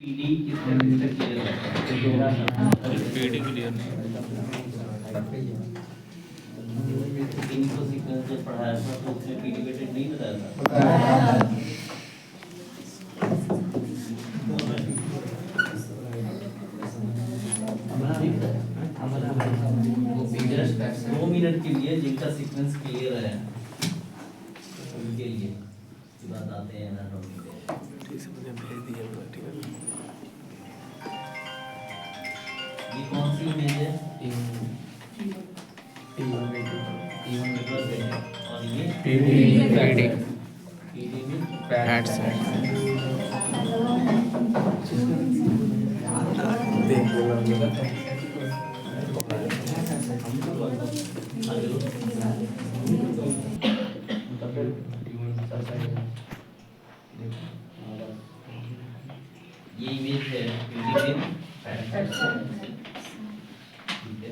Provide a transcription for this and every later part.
PD किसका clear है? PD clear नहीं। इनको सीक्वेंस जब पढ़ाया था तो उसमें पीडी वेटेड नहीं बताया था। जस्ट 2 मिनट के लिए जिनका सीक्वेंस क्लियर है उनके लिए इसके बाद आते हैं एनाटॉमी पे। मुझे भेज दिया प्रैक्टिकल। ये कौन सी इमेज है? और ये पीडी पीडी में पैड से देख ये इमेज है पीडी में पैड। ठीक है,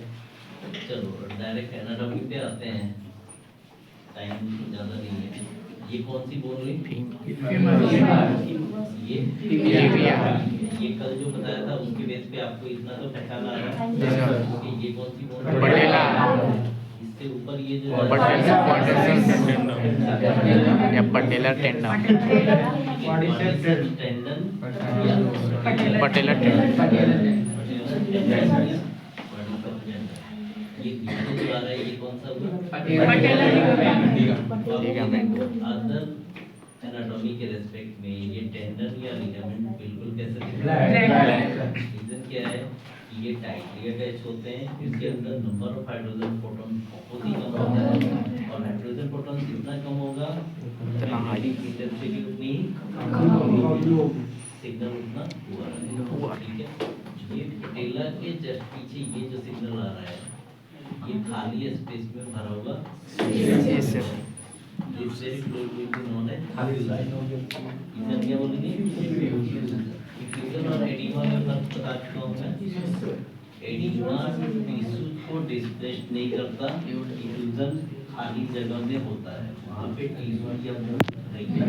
चलो डायरेक्ट एनाटॉमी पे आते हैं, टाइम ज़्यादा नहीं है। ये कौन सी बोल रही? ये कल जो बताया था उसके बेस पे आपको इतना तो पहचान आ रहा है कि ये कौन सी बोल रही है? पटेला। इसके ऊपर ये जो या पटेला टेंडन। पटेला टेंडन। ये जो आ रहा है ये कौन सा हुआ? अदर एनाटॉमी के रेस्पेक्ट में ये टेंडन या लिगामेंट बिल्कुल कैसे दिखता है? रीजन क्या है? ये टाइटली अटैच होते हैं, इसके अंदर नंबर ऑफ हाइड्रोजन प्रोटॉन बहुत ही कम होता है और हाइड्रोजन प्रोटॉन जितना कम होगा उतना हाई इंटेंसिटी उतनी सिग्नल उतना हुआ। ठीक है, ये पटेला के जस्ट पीछे ये जो सिग्नल आ रहा है ये खाली स्पेस में भरा हुआ इससे fluid will be known as इधर क्या बोलेंगे? डिफ्यूजन और एडिमा में फर्क बता चुका हूं मैं। एडिमा टिश्यू को डिस्प्लेस नहीं करता, डिफ्यूजन खाली जगह में होता है, वहां पे टिश्यू या मूव नहीं है।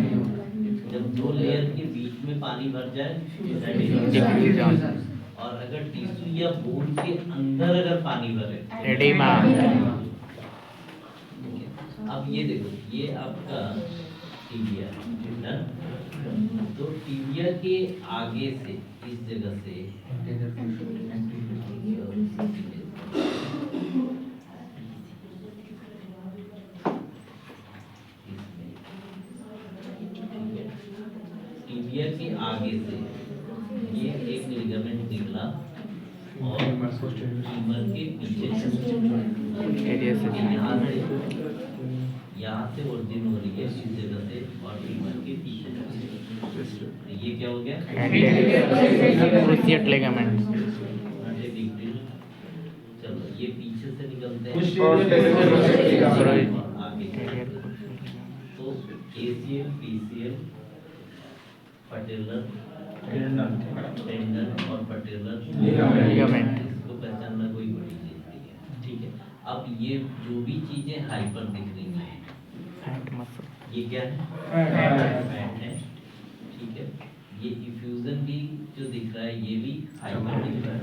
जब दो लेयर के बीच में पानी भर जाए दैट इज डिफ्यूजन, और अगर टिश्यू या बोन के अंदर अगर पानी भरे एडिमा। अब ये देखो, ये आपका टीबिया है, तो टीबिया के आगे से इस जगह से टीबिया के आगे से ये एक लिगामेंट निकला और फीमर के पीछे यहाँ से ओरिजिन हो रही है इस जगह से और फीमर के पीछे ये क्या हो गया? Cruciate ligament. चलो ये पीछे से निकलते हैं आगे, तो ACL, PCL, पटेलर टेंडन और पटेलर लिगामेंट। इसको पहचानना कोई बड़ी चीज नहीं है। ठीक है, अब ये जो भी चीजें हाइपर दिख रही हैं फैट मसल, ये क्या है? फैट है। ठीक है, ये इफ्यूजन भी जो दिख रहा है ये भी हाइपर दिख रहा है,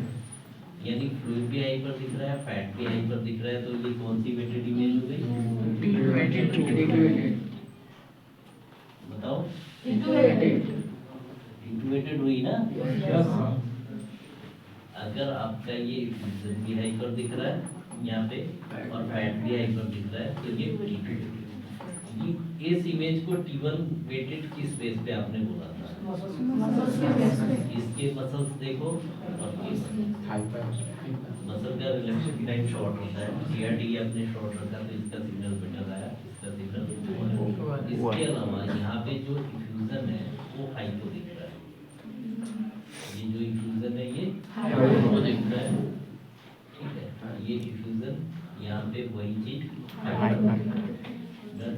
यानी फ्लूइड भी हाइपर दिख रहा है, फैट भी हाइपर दिख रहा है, तो ये कौन सी वेटेड इमेज हो गई? बताओ, इंटूवेटेड हुई ना? अगर आपका ये इफ्यूजन भी हाइपर दिख रहा है यहाँ पे और फैट भी हाइपर दिख रहा है तो ये इस इमेज को T1 वेटेड किस बेस पे आपने बोला था? इसके मसल्स देखो और मसल का रिलैक्सेशन टाइम शॉर्ट होता है, CRT आपने शॉर्ट रखा तो इसका सिग्नल बेटर आया, इसका सिग्नल। इसके अलावा यहाँ पे जो इफ्यूजन है वो हाइपो दिख रहा है, ये जो इफ्यूजन है ये हाइपो दिख रहा है। ठीक है, ये इफ्यूजन यहाँ पे वही चीज आगे बात करते हैं।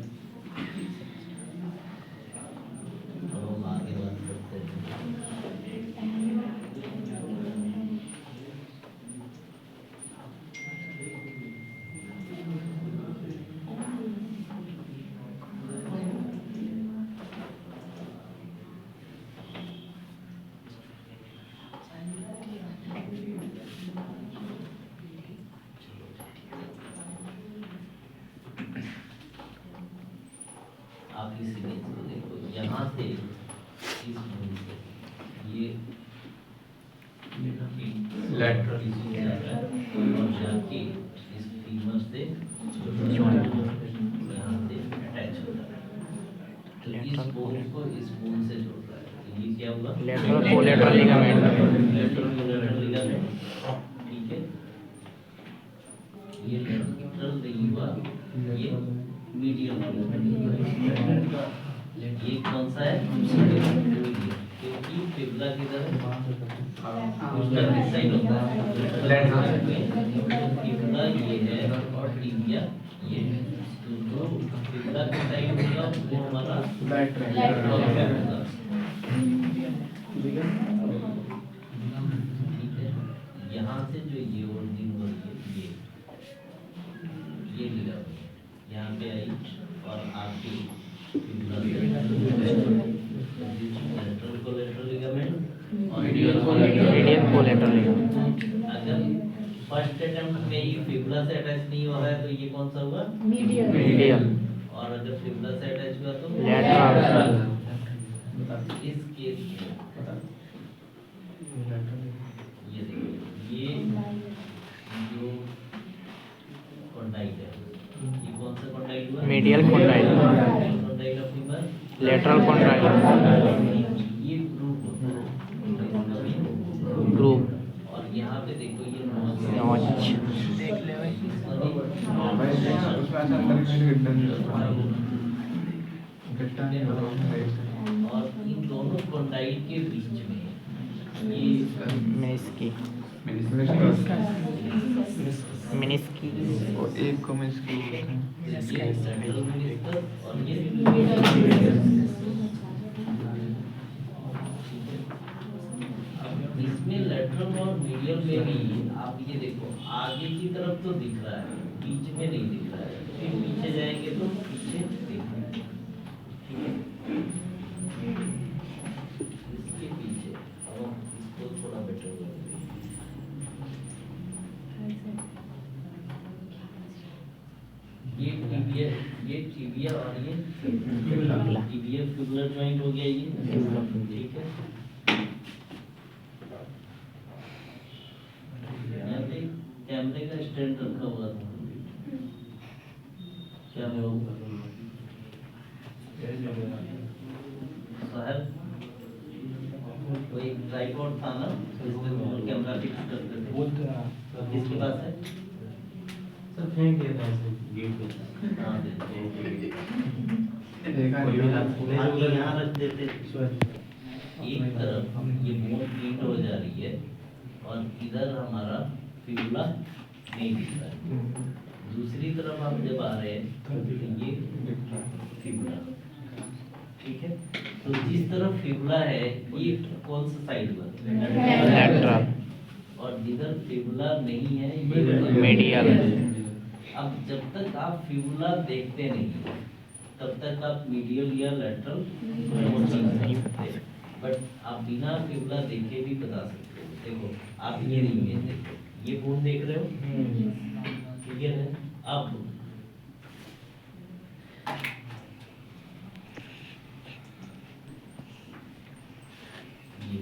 Lateral. टिश्यू जाता है और जाके इस फीमर से Joint. यहाँ से अटैच होता है। तो इस Lateral बोन को इस बोन से जोड़ रहा है। तो ये क्या हुआ? Lateral collateral ligament. Lateral collateral ligament. ठीक है, ये लेटरल नहीं हुआ, ये मीडियल लिगामेंट। ये कौन सा है? क्योंकि फिबुला किधर है? उसका किस साइड होता है? फिबुला ये है और टिबिया ये है। तो जो फिबुला के साइड होगा वो हमारा लेटरल होगा। ठीक है, यहाँ से जो ये ओरिजिन हो रही है ये लिगामेंट यहाँ पे आई और आपके फिबुला से लेटरल कोलैटरल लिगामेंट और Medial collateral ligament. अगर फर्स्ट अटेम्प्ट में ही फिबुला से अटैच नहीं हो रहा है तो ये कौन सा हुआ? Medial. और अगर फिबुला से अटैच हुआ तो Lateral. इस केस में ये देखिए, ये जो कॉन्डाइल है ये कौन सा कॉन्डाइल हुआ? Medial condyle. Condyle of femur. Lateral condyle. ये ग्रुप होता है Group. और यहाँ पे देखो ये नॉच है। Notch. और इन दोनों कॉन्डाइल के बीच में ये Menisci. Menisci. और एक को मिसकी ये सेंट्रल मिनिस्टर और ये इसमें लेटरल और मीडियल में भी आप ये देखो आगे की तरफ तो दिख रहा है, बीच में नहीं दिख रहा है। फिर पीछे जाएंगे तो पीछे दिख रहा है। ठीक है, इसके पीछे अब हम इसको थोड़ा बेटर करेंगे। ये टिबिया और ये टिबिया फिबुलर जॉइंट हो गया ये। ठीक है, यहाँ पे कैमरे का स्टैंड रखा हुआ था, क्या होगा साहब? वो एक ट्राइपॉड था ना जिसमें वो कैमरा फिक्स करते थे, किसके पास है? सर फेंक दिया था ऐसे गेट पे। हाँ दे कोई भी हाथ नहीं हाँ, उधर यहाँ रख देते। सॉरी एक तरफ ये बोन प्रिंट हो जा रही है और इधर हमारा फिबुला नहीं दिख रहा है। दूसरी तरफ आप जब आ रहे हैं तो ये फिबुला। ठीक है, तो जिस तरफ फिबुला है ये कौन सा साइड हुआ? Lateral. और जिधर फिबुला नहीं है ये Medial. अब जब तक आप फिबुला देखते नहीं तब तक आप मीडियल या लेटरल नहीं बता सकते। बट आप बिना फिबुला देखे भी बता सकते हो। देखो आप ये इमेज देखो, ये बोन देख रहे हो, ठीक है ना? अब ये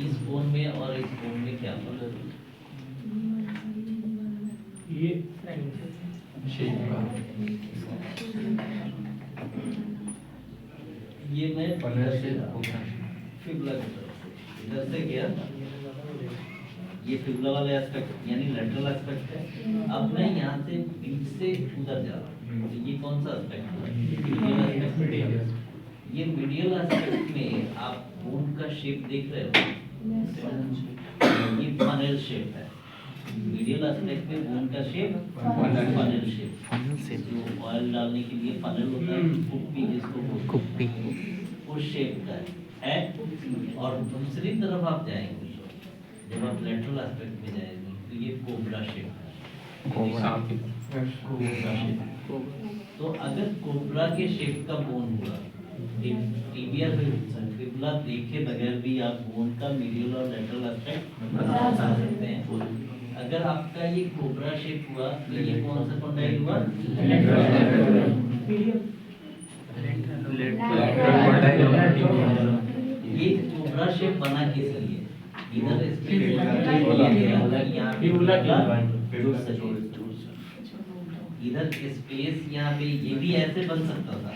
इस बोन में और इस बोन में क्या फर्क है? ये ये मैं पलट से फिबुला की तरफ से इधर से गया, ये फिबुला वाले एस्पेक्ट यानी लेटरल एस्पेक्ट है। अब मैं यहाँ से बीच से उधर जा रहा हूँ, तो ये कौन सा एस्पेक्ट है? Medial aspect. ये मीडियल एस्पेक्ट में आप बोन का शेप देख रहे हो, ये फनल शेप है। मीडियल एस्पेक्ट में बोन का shape funnel shape. Funnel shape. जो ऑयल डालने के लिए फनल होता है, कुप्पी जिसको बोलते हैं, Cuppi. उस शेप का है। और दूसरी तरफ आप जाएंगे जब आप लेटरल एस्पेक्ट में जाएंगे तो ये कोबरा शेप है। Cobra. Cobra shape. तो अगर कोबरा के शेप का बोन हुआ, टिबिया फिबुला देखे बगैर भी आप बोन का मीडियल और लेटरल एस्पेक्ट बता सकते हैं। अगर आपका ये कोबरा शेप हुआ तो ये कौन सा कॉन्डाइल हुआ? ये जो कोबरा शेप बना किस लिए? इधर स्पेस यहाँ पे फिबुला के दबाएं। जुड़ सके। इधर स्पेस यहाँ पे ये भी ऐसे बन सकता था,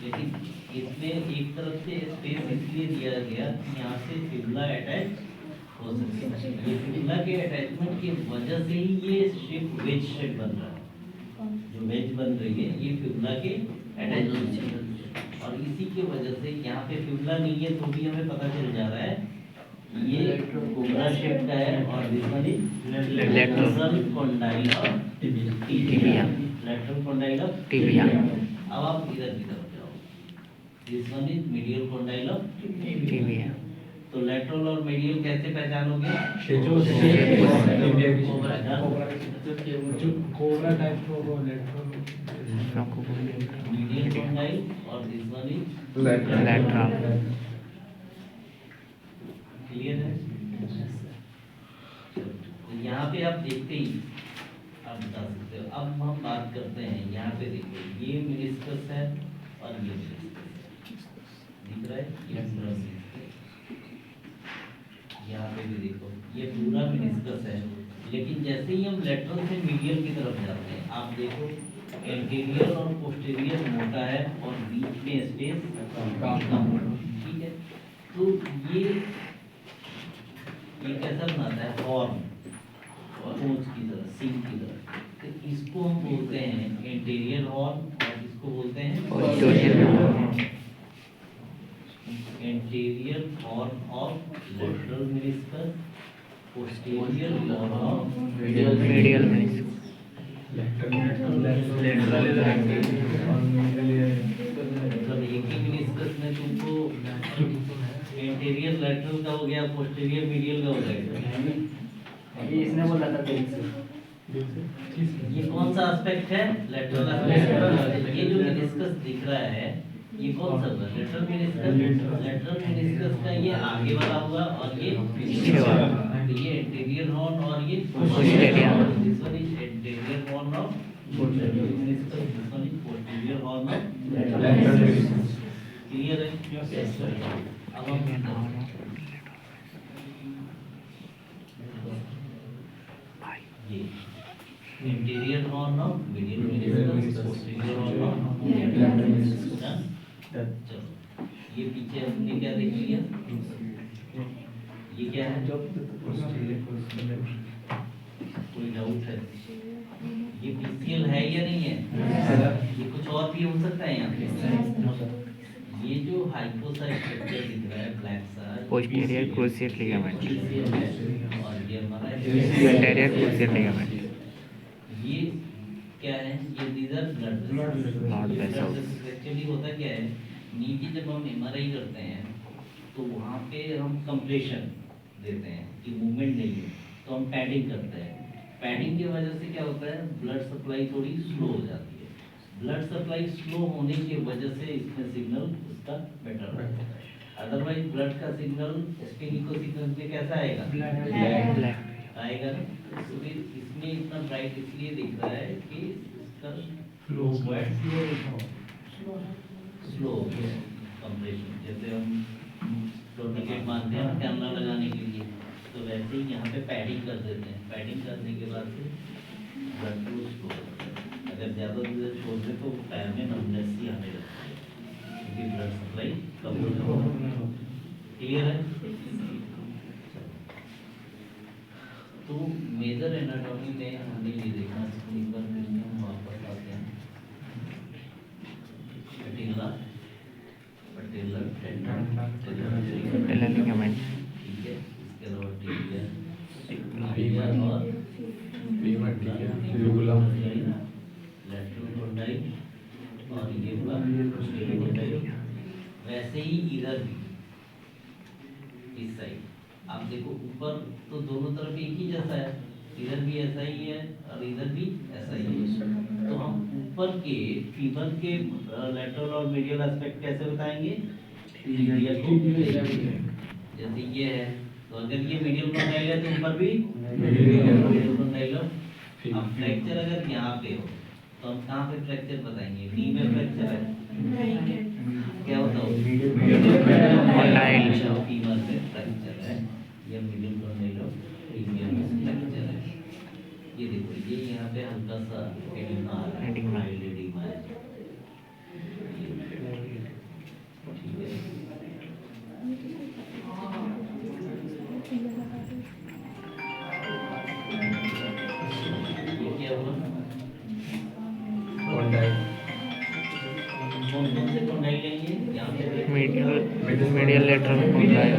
लेकिन इसमें एक तरफ से स्पेस इसलिए दिया गया कि यहाँ से फिबुला अटैच हो सके। ये फिबुला के अटैचमेंट की वजह से ही ये शेप वेज शेप बन रहा है। जो वेज बन रही है ये फिबुला के अटैचमेंट से, और इसी की वजह से यहाँ पे फिबुला नहीं है तो भी हमें पता चल जा रहा है ये कोबरा शेप का है। और this one is lateral condyle of tibia. Lateral condyle of tibia. अब आप इधर की तरफ जाओ, this one is medial condyle of tibia. तो लेटरल और मीडियल कैसे पहचानोगे? कोबरा टाइप को लेटरल मीडियल कॉन्डाइल और this one is lateral. Clear है? तो यहाँ पे आप देखते ही आप बता सकते हो। अब हम बात करते हैं, यहाँ पे देखो ये मेनिस्कस है और ये मेनिस्कस दिख रहा है, ये पूरा मेनिस्कस। यहाँ पे भी देखो ये पूरा मेनिस्कस है, लेकिन जैसे ही हम लेटरल से मीडियल की तरफ जाते हैं आप देखो एंटीरियर और पोस्टीरियर मोटा है और बीच में स्पेस कम। ठीक है, तो ये कैसा बनाता है? हॉर्न और पूंछ की तरह, सिंग की तरह। तो इसको हम बोलते हैं एंटीरियर हॉर्न और इसको बोलते हैं anterior horn of lateral meniscus, posterior horn of medial meniscus. मतलब एक ही मेनिस्कस में तुमको एंटीरियर लेटरल का हो गया, पोस्टीरियर मीडियल का हो जाएगा। अभी इसने बोला था ये कौन सा एस्पेक्ट है? Lateral aspect. ये जो मेनिस्कस दिख रहा है ये कौन सा होगा? Lateral meniscus. लेटरल मेनिस्कस का ये आगे वाला होगा और ये पीछे वाला। तो ये एंटीरियर हॉर्न और ये posterior. This one is anterior horn of posterior meniscus, this one is posterior horn of lateral meniscus. Clear है? अब हम ये interior horn of medial meniscus, posterior horn of lateral meniscus. चलो ये पीछे हमने क्या देख लिया? ये क्या है? कोई डाउट है? ये पीसीएल है या नहीं है? ये कुछ और भी हो सकता है यहाँ पे। ये जो हाइपोसाइड स्ट्रक्चर दिख रहा है ब्लैक सा, पोस्टीरियर क्रूसियल लिगामेंट। और ये हमारा एंटीरियर क्रूसियल लिगामेंट। ये क्या है? ये दीजर ब्लड vessels। एक्चुअली होता क्या है, नीचे जब हम एमआरआई करते हैं तो वहाँ पे हम कंप्रेशन देते हैं कि मूवमेंट नहीं है, तो हम पैडिंग करते हैं। पैडिंग की वजह से क्या होता है? ब्लड सप्लाई थोड़ी स्लो हो जाती है। ब्लड सप्लाई स्लो होने की वजह से इसमें सिग्नल उसका बेटर रहता है। अदरवाइज ब्लड का सिग्नल स्टेनिको सीक्वेंस में कैसा आएगा? ब्लैक। आएगा ना। तो फिर इसमें इतना ब्राइट इसलिए दिख रहा है कि इसका फ्लो स्लो कंप्रेशन। जैसे हम टोर्निकेट मारते हैं कैमरा लगाने के लिए, तो वैसे ही यहाँ पे पैडिंग कर देते हैं। पैडिंग करने के बाद से ब्लड फ्लो स्लो होता है। अगर ज़्यादा देर छोड़ दें तो पैर में नमनेस ही आने लगती है, क्योंकि ब्लड सप्लाई कम हो जाती है। क्लियर है? तो मेजर एनाटॉमी में हमने ये देखा, एक बार फिर से हम वापस आते हैं। पटेला पटेलर लिगामेंट। ठीक है, इसके अलावा टिबिया और फिबुला। लेटरल कॉन्डाइल और ये पूरा पोस्टीरियर कॉन्डाइल। वैसे ही इधर भी इस साइड आप देखो, ऊपर तो दोनों तरफ एक ही जैसा है, इधर भी ऐसा ही है और इधर भी ऐसा ही है। तो हम ऊपर के फीमर के लेटरल और मीडियल एस्पेक्ट कैसे बताएंगे? टिबिया को जैसे ये है, तो अगर ये मीडियल कॉन्डाइल है तो ऊपर भी मीडियल कॉन्डाइल। अब फ्रैक्चर अगर यहाँ पे हो तो हम कहाँ पे फ्रैक्चर बताएंगे? नी में फ्रैक्चर है, क्या होता है? कॉन्डाइल। फीमर पे या medium terminal of premium structure है। ये देखो ये यहाँ पे हल्का सा एडिमा आ रहा है, एडिमा। माइल्ड एडिमा है। ठीक है, ये क्या हुआ? कौन कौन से कॉन्डाइल लेंगे यहाँ पे देखो। मीडियल लेटरल कंडाइल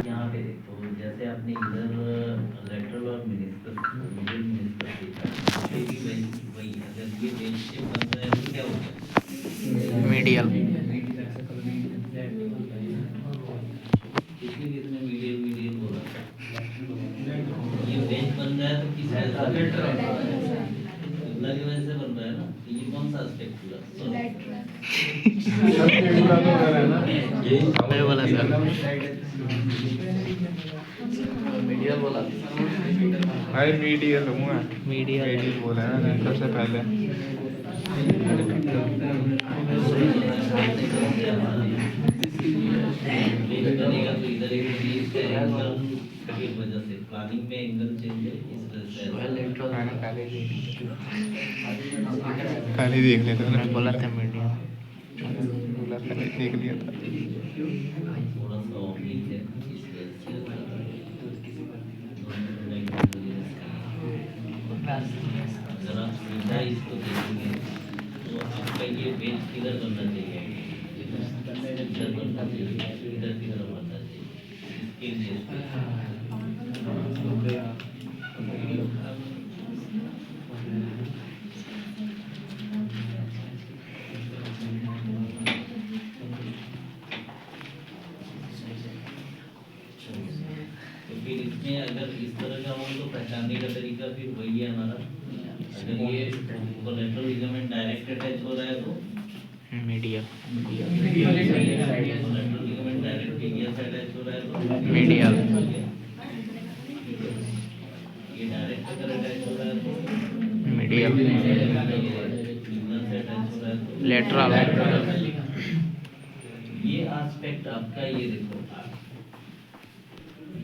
यहाँ पे देखो जैसे आपने इधर लेटरल और मिनिस्कस मिडिल मिनिस्कस देखा, ये भी वही अगर ये बेंच शेप बन रहा है तो क्या हो गया? मीडियल किसने किसने मीडियल मीडियल बोला? ये बेंच बन रहा है तो किस वजह से? की वजह से बन रहा है ना। तो ये कौन सा एस्पेक्ट हुआ? मैं बोला सर मीडियल बोला भाई मीडियल हुआ मीडियल मीडियल बोला है ना सबसे पहले। बनेगा तो इधर एक रिलीज का एंगल की वजह से प्लानिंग में एंगल चेंज है, इस वजह से पहले देख लिया था मैं बोला था मीडियल बोला पहले देख लिया था। थोड़ा सा ऑब्लिक है, इस वजह से अगर आप सीधा इसको देखेंगे तो आपका ये बेस किधर बनना चाहिए? इधर बनना चाहिए, इधर किधर बनना चाहिए? इसके लिए तो फिर इसमें अगर इस तरह का हो तो पहचानने का तरीका फिर वही है हमारा। अगर ये कोलेटरल लिगामेंट डायरेक्ट अटैच हो रहा है तो medial collateral ligament direct tibia से अटैच हो रहा है तो मीडियल ये डायरेक्ट अगर अटैच हो रहा है तो मीडियल टिबिया से अटैच हो रहा है तो लेटरल ये एस्पेक्ट आपका ये देखो,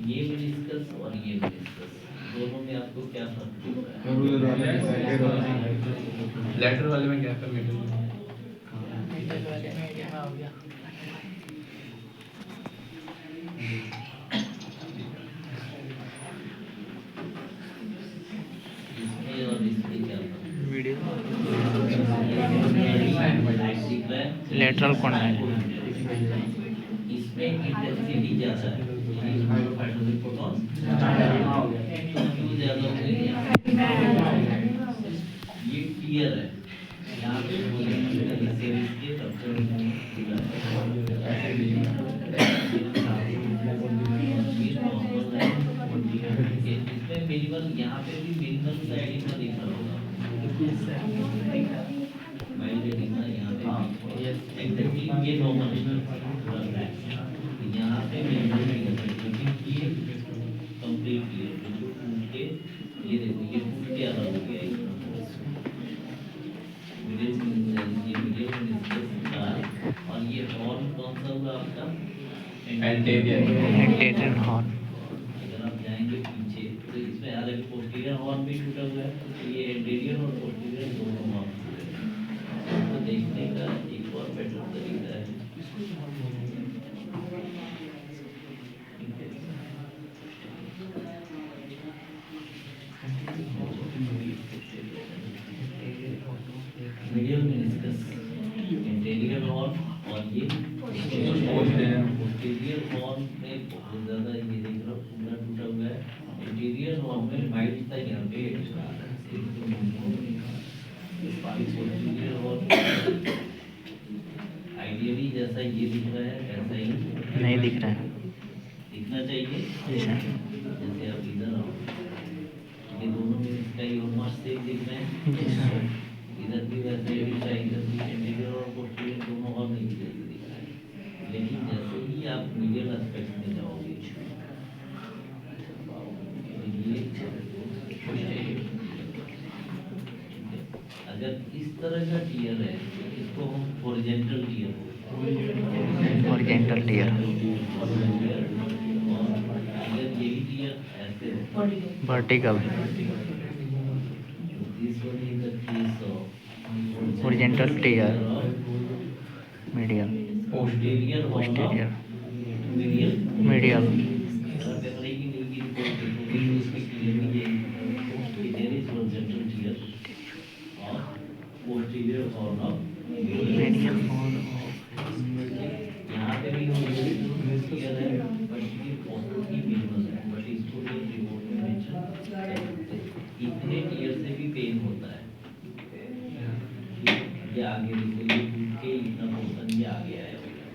ये मेनिस्कस और ये मेनिस्कस दोनों में आपको क्या फर्क दिख रहा है? लेटर वाले में क्या था मीडियल? इसमें और इसमें क्या फर्क? मीडियल दिख रहा है? लेटरल कंडाइल इसमें इंटेंसिटी ज्यादा है, हाइड्रोजन प्रोटॉन क्यों ज्यादा हो गई है? ये टियर है, यहाँ पे इसके इसमें मिनिमल यहाँ पे भी मिनिमल सा एडिमा दिख रहा होगा, माइल्ड एडिमा यहाँ पे एग्जैक्टली ये नॉर्मल है, यहाँ पे मिनिमल क्योंकि ये कंप्लीटली उनके ये देखो ये टूट के अलग हो गया और ये हॉर्न कौन सा हुआ आपका? एंटेरियर हॉर्न अगर आप जाएंगे पीछे तो इसमें अलग पोस्टीरियर हॉर्न भी टूटा हुआ है, तो ये एंटेरियर और पोस्टीरियर दोनों हॉर्न टूटे हैं। तो देखने का एक और बेटर तरीका है, मीडियल मेनिस्कस एंटेरियर हॉर्न और ये पोस्टीरियर हॉर्न में बहुत ज़्यादा ये देख रहा हूँ पूरा टूटा हुआ है, एंटेरियर हॉर्न में माइल्ड था यहाँ पे पोस्टीरियर हॉर्न आइडियली जैसा ये दिख रहा है ऐसा ही नहीं दिख रहा है दिखना चाहिए। जी सर जैसे आप इधर आओ, ये दोनों में इसका इसका यूमस से दिख रहे हैं, जी सर। इधर भी वैसे ही दिख रहा है, इधर भी एंटीरियर और पोस्टीरियर दोनों और नहीं दिख रहा है। लेकिन जैसे ही आप मीडियल एस्पेक्ट में जाओगे तो ये posterior, अगर इस तरह का टीयर है इसको हम हॉरिजॉन्टल टीयर बोलते हैं। Horizontal tear. और अगर यही टीयर ऐसे है, Vertical. this one is the case of Horizontal tear. Medial. posterior or Posterior. medial. Medial. अगर पेपर की नील की रिपोर्ट देखोगे तो उसमें क्लियरली ये there is horizontal tear और posterior horn of Medial. यहाँ पे भी क्लियर है, बट ये फोटो की मिनिमल है, बट इसको भी रिपोर्ट में मेंशन कर सकते हैं। इतने टीयर से भी पेन होता है। ये आगे देखो, ये टूट के इतना पोर्शन ये आगे आया होगा,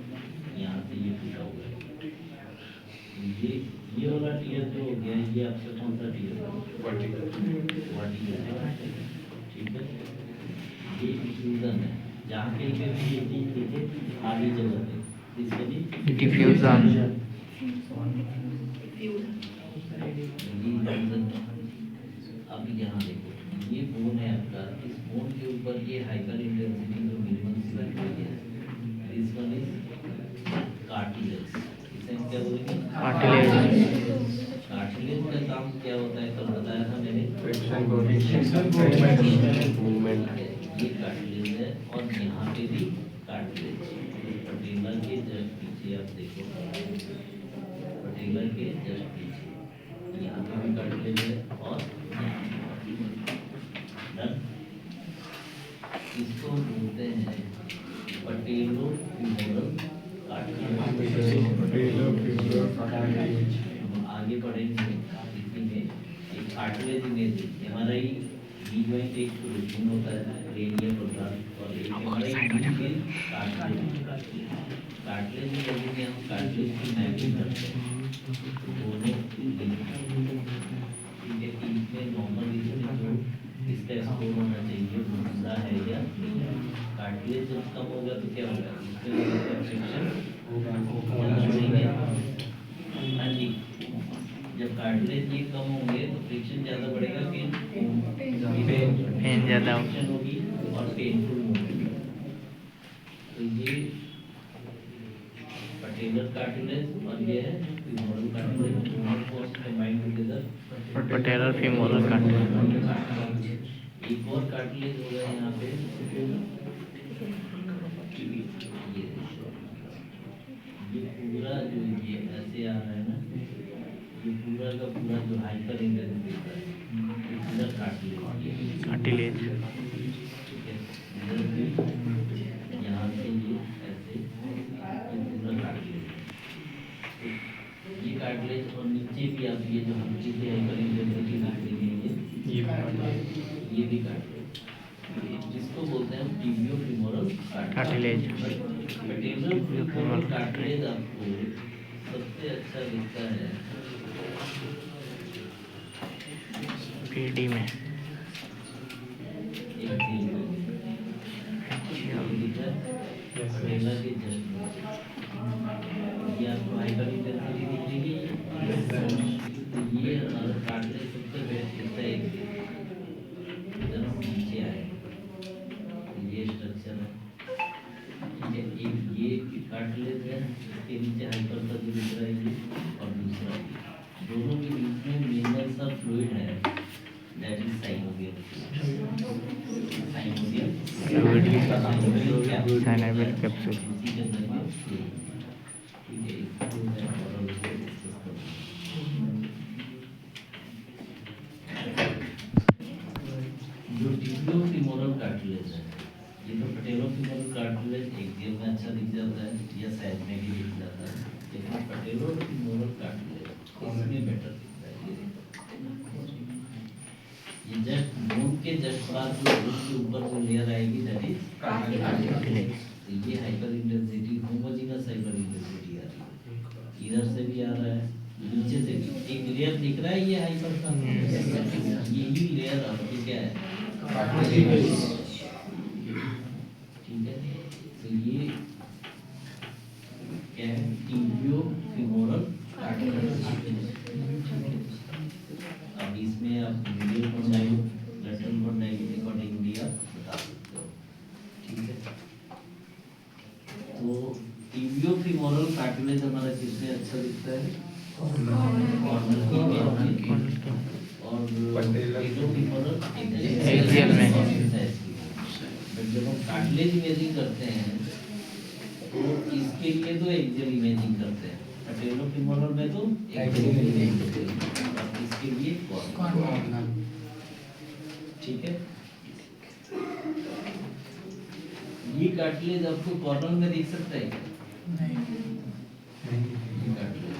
यहाँ से ये टूटा हुआ है। ये वाला टीयर जो हो गया, ये आपका कौन सा टीयर है? वर्टिकल है, ठीक है। ये डिफ्यूजन है, जहाँ कहीं पे भी ये चीज देखे आगे जगह पे इसके लिए Diffusion. अब यहाँ देखो, ये बोन है आपका, इस बोन के ऊपर ये हाइपर इंटेंसिटी जो मिनिमम सिलेक्ट है, दिस वन इज कार्टिलेज। इसे हम क्या बोलेंगे? Cartilage. कार्टिलेज का काम क्या होता है, कल बताया था मैंने, मूवमेंट। ये कार्टिलेज है और यहाँ पे भी कार्टिलेज। पटेला के जस्ट पीछे आप देखो, पटेला के जस्ट पीछे यहाँ पे भी कार्टिलेज है और डन। इसको बोलते हैं पटेलो फ्यूमोरल कार्टिलेज। हम आगे बढ़ेंगे इसी में। एक cartilage image MRI knee joint एक प्रोटीन होता है रेडियल प्रोग्राम, और एक एमआरआई कार्टिलेज। कार्टिलेज में जब हम कार्टिलेज की मैपिंग करते हैं दोनों ठीक है, इसमें नॉर्मल इसमें जो इसका स्कोर होना चाहिए दूसरा है या कार्टिलेज जब कम होगा तो क्या होगा, इसमें फ्रिक्शन हाँ जी, जब कार्टिलेज ये कम होंगे तो फ्रिक्शन ज़्यादा बढ़ेगा, पेन ज़्यादा हो- फ्रिक्शन होगी और पेनफुल होगी। तो ये पटेलर कार्टिलेज और ये है फ्यूमोरल कार्टिलेज, दोनों को combine together Patellar femoral cartilage. एक और कार्टिलेज होगा यहाँ पे, ये पूरा जो ये ऐसे आ रहा है ना, ये पूरा का पूरा जो हाइपर इंटेंसिटी है ये पूरा कार्टिलेज। Cartilage. ठीक है, इधर भी यहाँ से ये ऐसे ये पूरा कार्टिलेज। ये कार्टिलेज और नीचे भी आप ये जो नीचे से हाइपर इंटेंसिटी देखेंगे ये भी कार्टिलेज, जिसको बोलते हैं हम टिबियो-फेमोरल Cartilage. पटेलर फ्यूमोरल कार्टिलेज आपको सबसे अच्छा दिखता है PD में। एक चीज दिख रहा है पटेला के जस्ट ये आपको हाइपर इंटेंसिटी दिखेगी, तो ये कार्टिलेज सबसे बेस्ट दिखता है जरा नीचे आए, ये स्ट्रक्चर है ठीक है। एक ये कार्टिलेज है, इसके नीचे हाइपर का जो दिख रहा है ये, और दूसरा दोनों के बीच में मिनरल सा फ्लूइड है, that is synovial. Synovial capsule. इसी के अंदर में ठीक है, इसको मैं और डिस्कस करूँगा। जो टिबियो-फेमोरल कार्टिलेज है, ये तो पटेलो-फेमोरल कार्टिलेज एक्सियल में अच्छा दिख जाता है या साइड में भी दिख जाता है, लेकिन पटेलो-फेमोरल कार्टिलेज इसमें बेटर दिखता है। ये जस्ट बोन के जस्ट पास जो बोन के ऊपर जो लेयर आएगी दैट इज कार्टिलेज। तो ये hyper intensity homogenous hyper intensity आ रही है, इधर से भी आ रहा है नीचे से भी एक लेयर दिख रहा है, ये हाइपर का यही लेयर आ रहा है। ठीक है, तो ये क्या है, टिबियो फिमोरल कार्टिलेज। अब इसमें आप medial condyle lateral condyle accordingly आप बता सकते हो। ठीक है, तो टिबियो फिमोरल कार्टिलेज हमारा किसमें अच्छा दिखता है, कॉर्नर की इमेज में, और टिबियो फिमोरल एक्सियल में। बट जब हम कार्टिलेज इमेजिंग करते हैं तो इसके लिए तो एक्सियल इमेजिंग करते हैं, पैटेलोफिमोरल में तो एक्सियल इमेजिंग करते हैं, और इसके लिए कॉर्नर। ठीक है, ये कार्टिलेज आपको कॉर्नर में दिख सकता है क्या? ये कार्टिलेज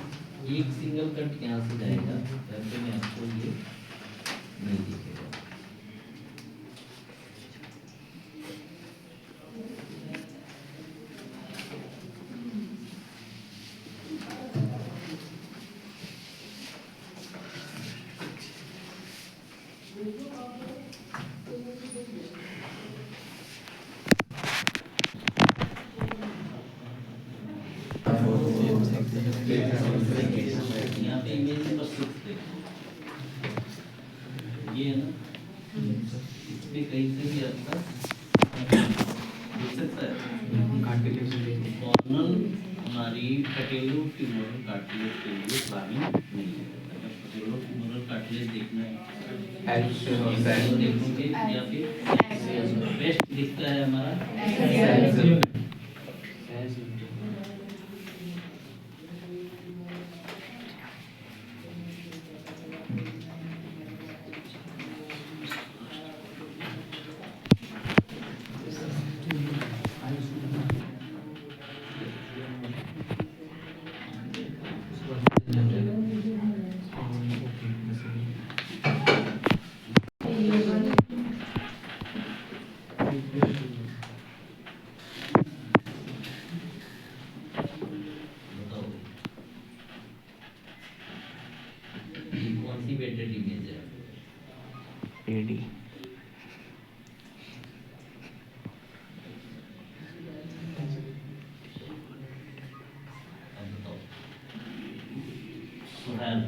एक सिंगल कट यहाँ से जाएगा, ऐसे में आपको ये नहीं दिखेगा। यहाँ पे इमेज नंबर 6 देखो, ये है ना, इस पे कहीं से भी आपका देख सकता है कॉर्नल हमारी पैटेलोफिमोरल कार्टिलेज के लिए प्लानिंग नहीं है। अगर पैटेलोफिमोरल कार्टिलेज देखना है तो देखोगे, या फिर बेस्ट दिखता है हमारा वेटेड इमेज है। एडी अब बताओ सुहेल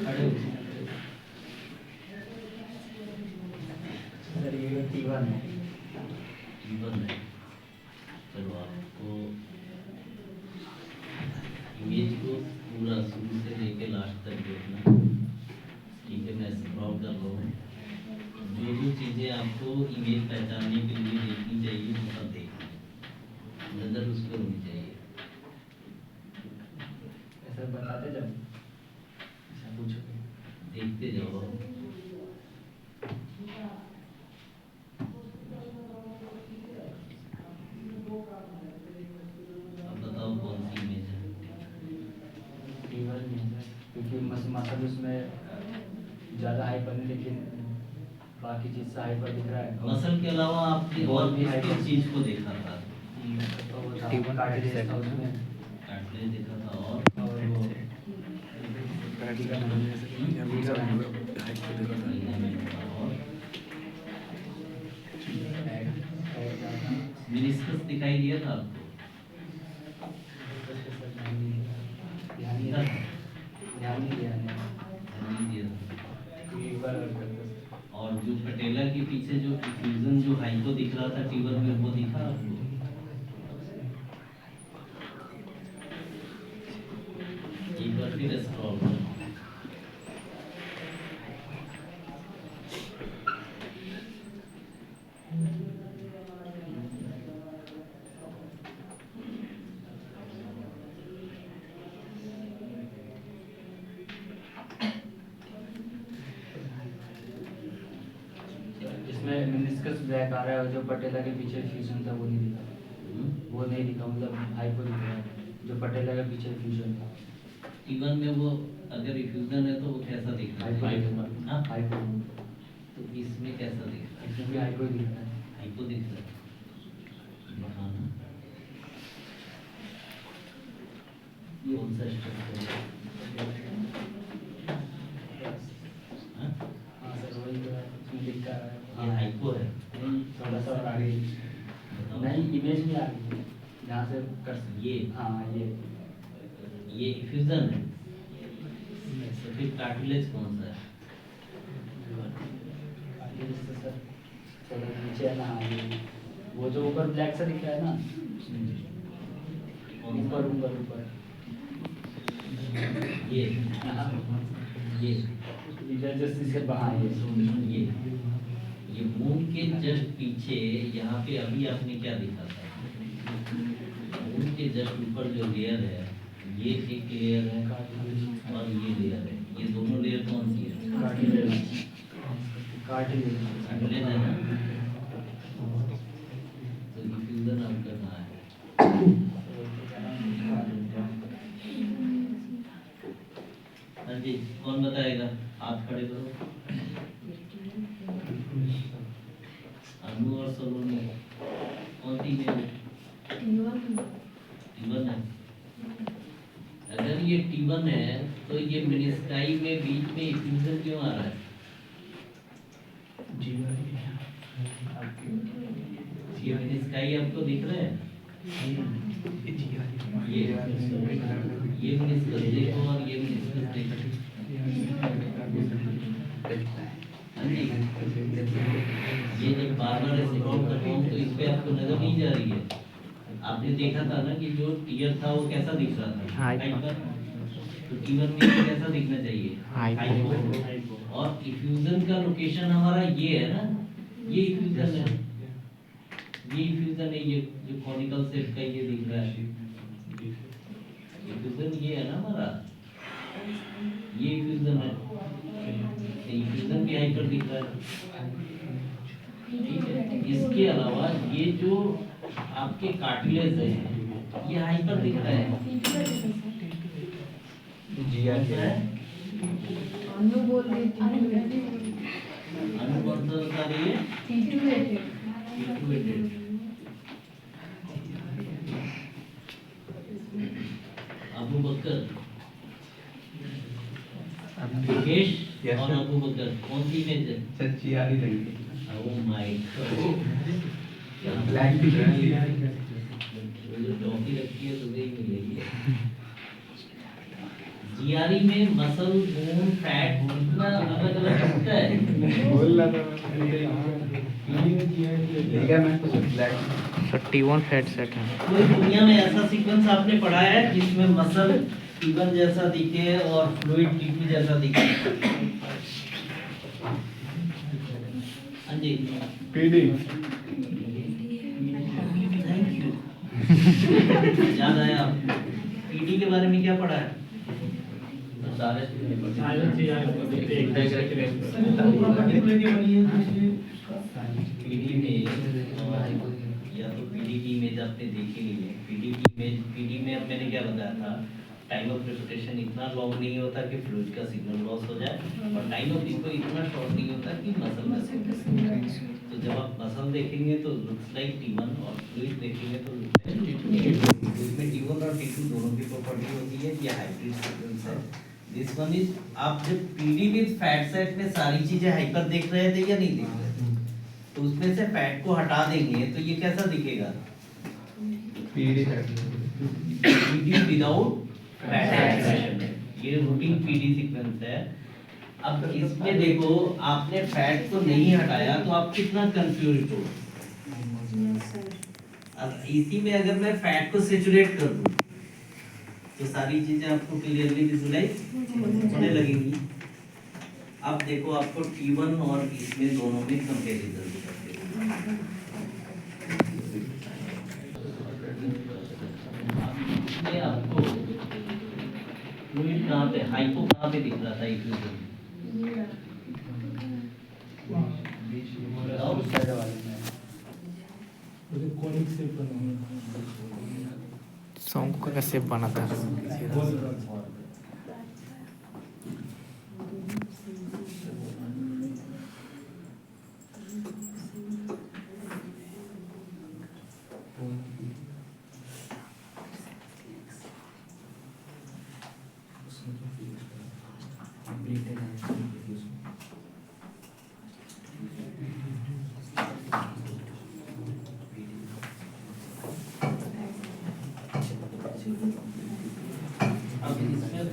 खड़े हो सर ये T1 है। जीवन है। चलो आपको इमेज को पूरा शुरू से लेके लास्ट तक देखना। ठीक है, मैं स्क्रॉल कर रहा हूँ। जो जो चीज़ें आपको इमेज पहचानने के लिए देखनी चाहिए वो सब देखना, नज़र उस पर होनी चाहिए। ऐसा बताते जाओ, ऐसा पूछो, देखते जाओ। अब बताओ कौन सी इमेज है। T1 नहीं है क्योंकि मसल उसमें ज़्यादा हाइपर नहीं, लेकिन बाकी चीज़ से हाइपर दिख रहा है। मसल के अलावा आपने और भी किस चीज़ को देखा था? तो वो T1 कार्टिलेज था उसमें, कार्टिलेज देखा था, और और वो मिनिस्कस दिखाई दिया था आपको? ध्यान नहीं दिया नहीं दिया था। एक बार और जो पटेला के पीछे जो फ्यूजन जो हाइपो दिख रहा था टीवर में, वो दिखा आपको? एक बार फिर स्क्रॉल करो। इसमें मेनिस्कस ब्लैक आ रहा है और जो पटेला के पीछे फ्यूजन था वो नहीं दिखा, वो नहीं दिखा, मतलब हाइपो दिख रहा है जो पटेला के पीछे फ्यूजन था। टीवन में वो अगर रिफ्यूजन है तो वो कैसा दिख रहा है? हाँ? हाइपो, तो इसमें कैसा दिख रहा है? इसमें भी हाइपो दिख रहा है। हाइपो दिख रहा है। दिखाना कौन सा स्ट्रक्चर है? हाँ सर, वही तो है, इसमें दिक्कत दिखा रहा है। ये हाइपो है। नहीं, थोड़ा सा और आगे नहीं, इमेज में आ गई है जहाँ से कर सकते। ये हाँ ये इफ्यूजन है। तो फिर कार्टिलेज कौन सा है? आगे इससे सर थोड़ा नीचे है ना। हाँ, ये वो जो ऊपर ब्लैक सा दिख रहा है ना, कौन सा? ऊपर ऊपर ऊपर ये हाँ, ये इधर जस्ट इसके बाहर ये ये मून के जस्ट पीछे यहाँ पे अभी आपने क्या देखा था? मून के जस्ट ऊपर जो लेयर है, ये एक लेयर है और ये लेयर है। ये दोनों लेयर कौन सी है? कार्टिलेज कार्टिलेज है ना? तो डिफ्यूजन आपका कहाँ है? हाँ जी, कौन बताएगा? हाथ खड़े करो। अनु और सलोनी कौन सी में? टी1 है। अगर ये टी1 है तो ये मेनिस्काई में बीच में इफ्यूजन क्यों आ रहा है? ये मेनिस्काई आपको दिख रहे हैं? ये मेनिस्कस देखो और ये मेनिस्कस देखो। हाँ जी, ये जब बार बार ऐसे ड्रॉप कर रहा हूँ तो इस पे आपको नजर नहीं जा रही है। आपने देखा था ना कि जो टीयर था वो कैसा दिख रहा था? हाइपर। तो टी1 में ये कैसा दिखना चाहिए? हाइपो। और इफ्यूजन का लोकेशन हमारा ये है ना, ये इफ्यूजन है। ये इफ्यूजन है, ये जो कॉनिकल शेप का ये दिख रहा है, इफ्यूजन ये है ना हमारा, ये इफ्यूजन है। इफ्यूजन भी हाइपर दिख रहा है, ठीक है। इसके अलावा ये जो आपके कार्टिलेज है, ये हाइपर दिख रहा है। अनु बोल रही थी। अनु कौन सा बता रही है? Situated। अबू बकर, विकेश Yes, और sir। अबू बकर कौन सी इमेज है? सच्ची याद ही लगी। ओह माय गॉड, ब्लैक दिख रहा है। जो टॉफी रखी है तो वही मिलेगी। जीआरई में मसल, बोन, फैट कितना अलग अलग होता है? बोल रहा था ठीक है। मैं कुछ ब्लैक तो T1 फैट सेट है। कोई दुनिया में ऐसा सीक्वेंस आपने पढ़ा है जिसमें मसल टी1 जैसा दिखे और फ्लूइड टी2 जैसा दिखे? हाँ जी, पीडी थैंक यू। याद आया। पीडी के बारे में क्या पढ़ा है? सारे पीडी में या तो पीडी की इमेज आपने देखी नहीं है। पीडी की इमेज, पीडी में अब मैंने क्या बताया था, टाइम ऑफ प्रेसिपिटेशन इतना लॉन्ग नहीं होता कि फ्लूइड का सिग्नल लॉस हो जाए, और टाइम ऑफ इसको इतना शॉर्ट नहीं होता कि मसल में सिग्नल। तो जब आप मसल देखेंगे तो लुक्स लाइक टी1 और फ्लूइड देखेंगे तो लुक्स लाइक टी2। इसमें टी1 और टी2 दोनों की प्रॉपर्टी होती है। ये हाइब्रिड सीक्वेंस है। दिस वन इज, आप जब पीडी विद फैट सेट में सारी चीजें हाइपर देख रहे थे या नहीं देख रहे थे, तो उसमें से फैट को हटा देंगे तो ये कैसा दिखेगा? पीडी है। PD without fat set. ये रूटीन पीडी सीक्वेंस है। अब इसमें देखो, आपने फैट को नहीं हटाया तो आप कितना कंफ्यूज हो। अब इसी में अगर मैं फैट को सैचुरेट कर दूं तो सारी चीजें आपको क्लियरली विजुलाइज होने लगेंगी। अब देखो, आपको T1 और इसमें दोनों में कंपैरिजन करते हैं। इसमें आपको फ्लूइड कहाँ पे, हाइपो कहाँ पे दिख रहा था इफ्यूजन? बताओ। साइड वाले में शंकु का शेप बना था।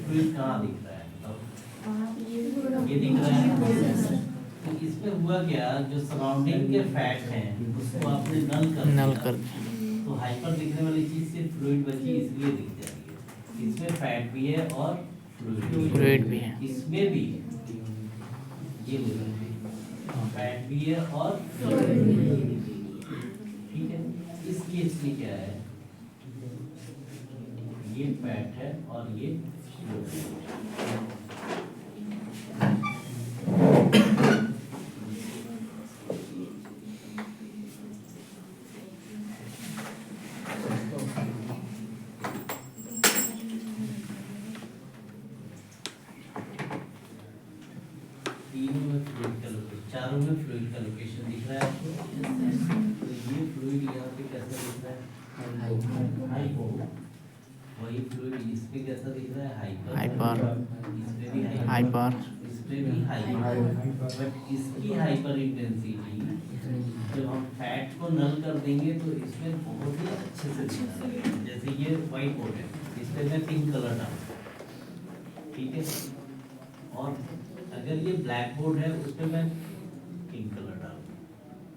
फ्लूइड कहाँ दिख रहा है? बताओ। ये दिख रहा है। तो इसमें हुआ क्या, जो सराउंडिंग के फैट हैं उसको आपने नल कर दिया। तो हाइपर दिखने वाली चीज सिर्फ फ्लूइड बची, इसलिए दिख जा रही है। इसमें फैट भी है और फ्लूइड भी है। इसमें भी ये फैट भी है और ठीक है। इस केस में क्या है, ये फैट है और ये फ्लूइड। चारों में फ्लूइड का लोकेशन दिख रहा है आपको। तो ये फ्लूइड यहाँ पे कैसा दिख रहा है? हाइपो। वही फ्लूइड इस पे कैसा दिख रहा है? हाइपर। इसमें भी हाइपर, इसमें भी हाइपर। बट इसकी हाइपर इंटेंसिटी जब हम फैट को नल कर देंगे तो इसमें बहुत ही अच्छे से दिखता है। जैसे ये व्हाइट बोर्ड है, इस पे मैं पिंक कलर डालूँ, ठीक है। और अगर ये ब्लैक बोर्ड है उस पे मैं पिंक कलर डालूं,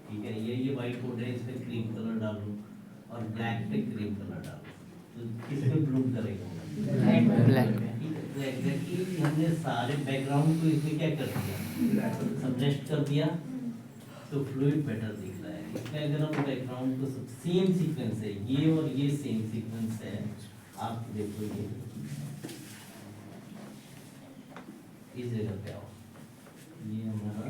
ठीक है। ये व्हाइट बोर्ड है, इस पे क्रीम कलर डालूं और ब्लैक पे क्रीम कलर डालूं, तो किस पे ब्लूम करेगा? ब्लैक। ठीक है। तो एग्जैक्टली हमने सारे बैकग्राउंड को इसमें क्या कर दिया, सबजेक्ट कर दिया, तो फ्लूइड बेटर दिख रहा है। इसमें अगर हम बैकग्राउंड को सेम सीक्वेंस है, ये और ये सेम सीक्वेंस है, आप देखो ये इस जगह पे आओ, ये हमारा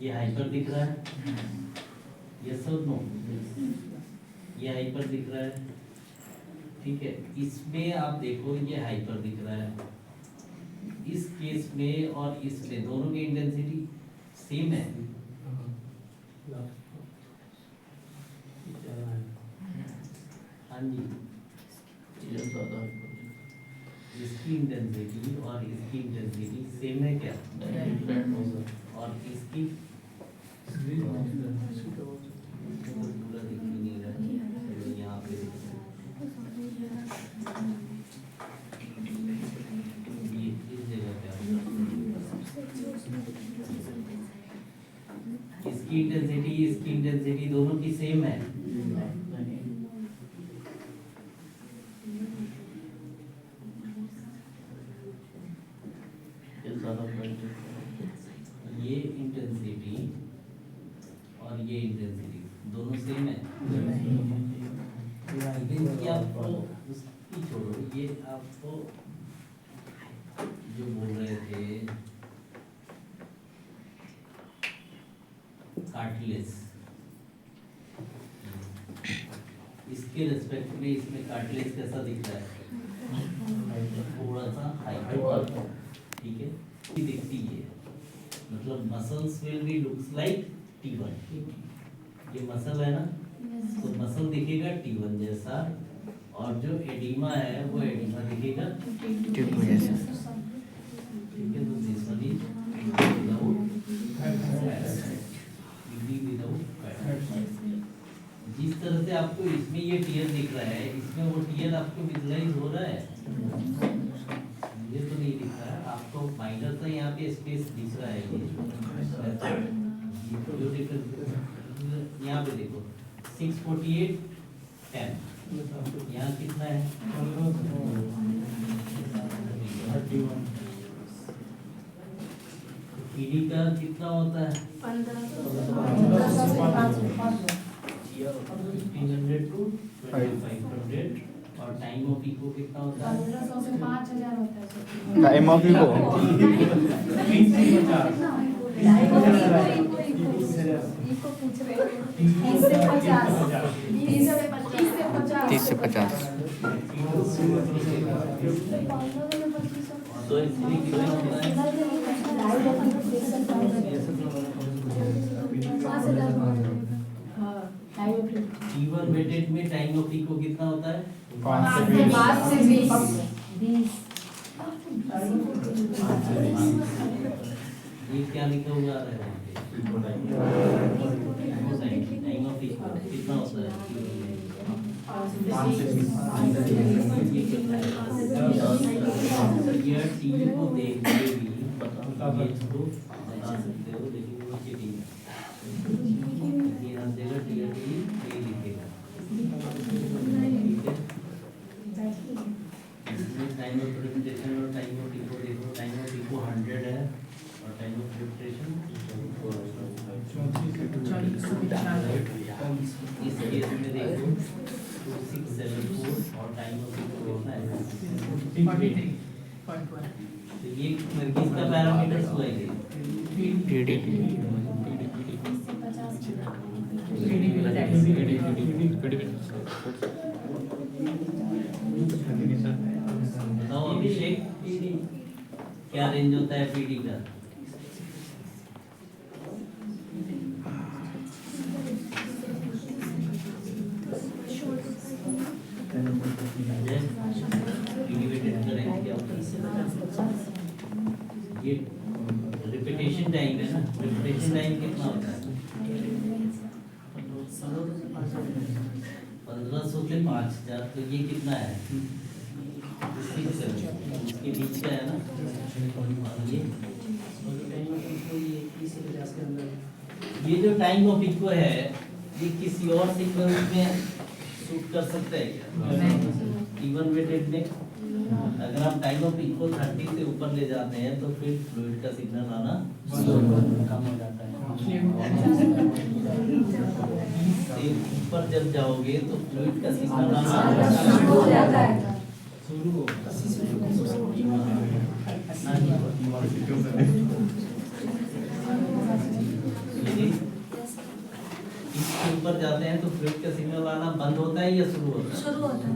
ये हाइपर दिख रहा है, यस और नो? ये हाइपर दिख रहा है, ठीक है। इसमें आप देखो ये हाइपर दिख रहा है, इस केस में और इसमें दोनों की इंटेंसिटी सेम है। हाँ जी, इसकी इंटेंसिटी और इसकी इंटेंसिटी सेम है क्या? और इसकी पूरा दिख नहीं रहा है, यहाँ पे ये इस जगह पे इसकी इंटेंसिटी दोनों की सेम है। ये इंटेंसिटी और ये इंटेंसिटी दोनों सेम है। ये आपको उसकी छोड़ो, ये आपको जो बोल रहे थे कार्टिलेज, इसके रिस्पेक्ट में इसमें कार्टिलेज कैसा दिख रहा है? थोड़ा सा हाइपर, ठीक है। दिखती है, मतलब muscles will be looks like T1। ये मसल है ना, तो मसल दिखेगा T1 जैसा, और जो एडिमा है वो एडिमा दिखेगा T2 जैसा, ठीक है। तो this one is without fat. जिस तरह से आपको इसमें ये टीयर दिख रहा है, इसमें वो टीयर आपको विजुअलाइज हो रहा है? ये तो नहीं दिख रहा है आपको, माइनर सा यहाँ पे स्पेस दिख रहा है। ये जो डिफरेंस यहाँ पे देखो 648 10, यहाँ कितना है? 31। पीडी का कितना होता है? 1500 to 2500। और टाइम ऑफ इको कितना होता है? 1500 से 5000 होता है। टाइम ऑफ इको इको पूछ रहे हैं। 30 से 50। 30 से 50। तो इसलिए कितना होता है? T1 वेटेड में टाइम ऑफ इको कितना होता है? 5 से 20। ये क्या लिखा हुआ आ रहा है? टाइम ऑफ इको कितना होता है? ये टीवी को देख के भी बता ये इसको बता सकते हो, लेकिन वो चीटिंग है। ये यहाँ देगा टीवी ये लिखेगा, ठीक है। इसमें टाइम ऑफ प्रिपरेशन और टाइम ऑफ इको देखो, टाइम ऑफ इको 100 है और टाइम ऑफ प्रिपरेशन 4 है। इस केस में देखो 2674 और टाइम ऑफ इको कितना है? तो ये किसका पैरामीटर हुआ है? PD बताओ अभिषेक, क्या रेंज होता है पीडी का? ये रिपीटेशन टाइम है ना, रिपीटेशन टाइम कितना होता है? 1500 से 5000, तो ये कितना है? 6 है, इसके बीच का है ना। और ये जो टाइम ऑफ इको है, ये किसी और सीक्वेंस में शूट कर सकते हैं क्या? इवन वेटेड में अगर आप टाइम ऑफ इको 30 से ऊपर ले जाते हैं तो फिर फ्लूइड का सिग्नल आना कम हो जाता है। से ऊपर जब जाओगे तो फ्लूइड का सिग्नल आना शुरू हो जाता है। यदि इसके ऊपर जाते हैं तो फ्लूइड का सिग्नल आना बंद होता है या शुरू होता है? शुरू होता है।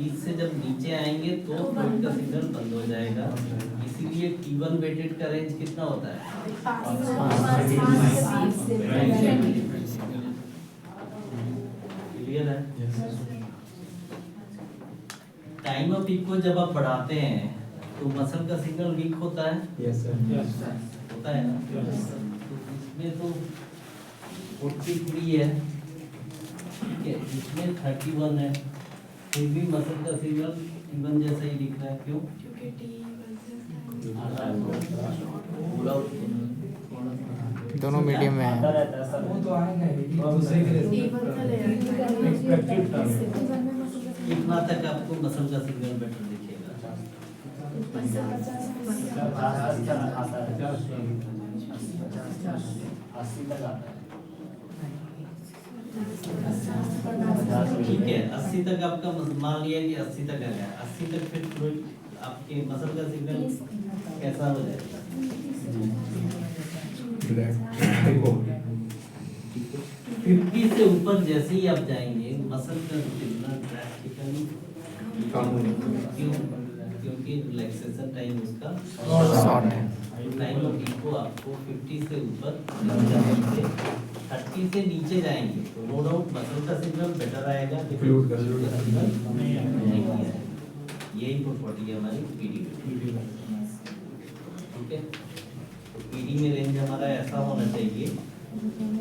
इससे जब नीचे आएंगे तो फ्लूइड का सिग्नल बंद हो जाएगा। इसीलिए T1 वेटेड का रेंज कितना होता है? क्लियर है? टाइम ऑफ इको जब आप बढ़ाते हैं तो मसल का सिग्नल वीक होता है, होता है ना। तो इसमें तो 43 है, ठीक है, इसमें 31 है, फिर भी मसल का सिग्नल T1 जैसा ही दिख रहा है। क्यों? दोनों मीडियम में आता है। रहता है सर। कितना तक आपको मसल का सिग्नल बेटर दिखेगा? 80 तक आता है। ठीक है, 80 तक आपका मान लिया कि 80 तक आ गया, 80 तक फिर फ्लूइड आपके मसल का सिग्नल कैसा हो जाएगा? 50 से ऊपर जैसे ही आप जाएंगे मसल का सिग्नल ड्रास्टिकली कम होगा। क्यों? क्योंकि रिलैक्सेशन टाइम उसका शॉर्ट है। टाइम ऑफ इको आपको 50 से ऊपर 30 से नीचे जाएंगे तो नो डाउट मसल का सिग्नल बेटर आएगा, फ्लूइड का सिग्नल नहीं आएगा। यही प्रॉपर्टी है हमारी पीडी, ठीक है। तो पीडी में रेंज हमारा ऐसा होना चाहिए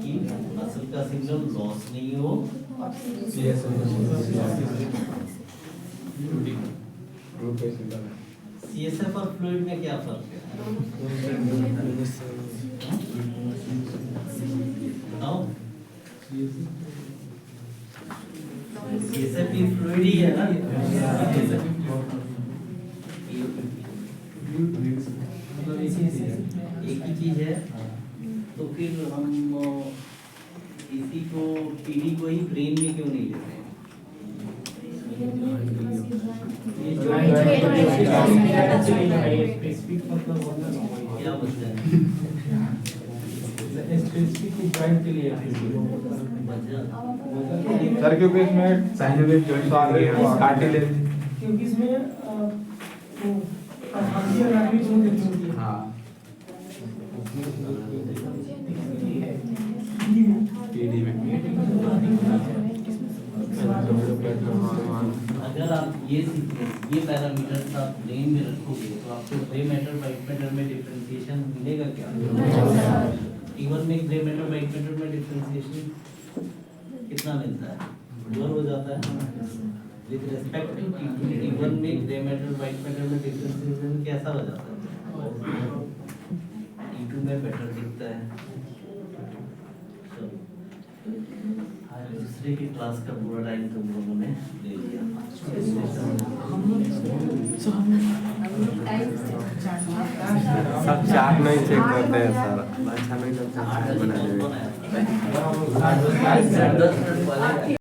कि मसल का सिग्नल लॉस नहीं हो, सीएसएफ और फ्लूइड में क्या फर्क है बताओ? सीएसएफ भी फ्लूइड ही है ना, एक ही चीज है। तो फिर हम इसी को पीडी को ही ब्रेन में क्यों नहीं लेते? क्या बोलते हैं? सर क्योंकि इसमें साइनोविक जॉइंट कार्टिलेज क्योंकि इसमें हाँ पीडी में अगर आप ये सीक्वेंस ये पैरामीटर्स आप ब्रेन में रखोगे तो आपको ग्रे मैटर वाइट मैटर में डिफरेंशिएशन मिलेगा क्या? इवन में ग्रे मैटर वाइट मैटर में डिफरेंशिएशन कितना मिलता है? ब्लर हो जाता है विद रिस्पेक्ट टू T1 में ग्रे मैटर व्हाइट मैटर में डिफरेंशिएशन कैसा हो जाता है T2 में बेटर दिखता है आज दूसरे की क्लास का पूरा टाइम तुम लोगों ने ले लिया सब चार्ट नहीं चेक करते हैं सर अच्छा नहीं लगता आठ बनाने में बनाया 10 मिनट पहले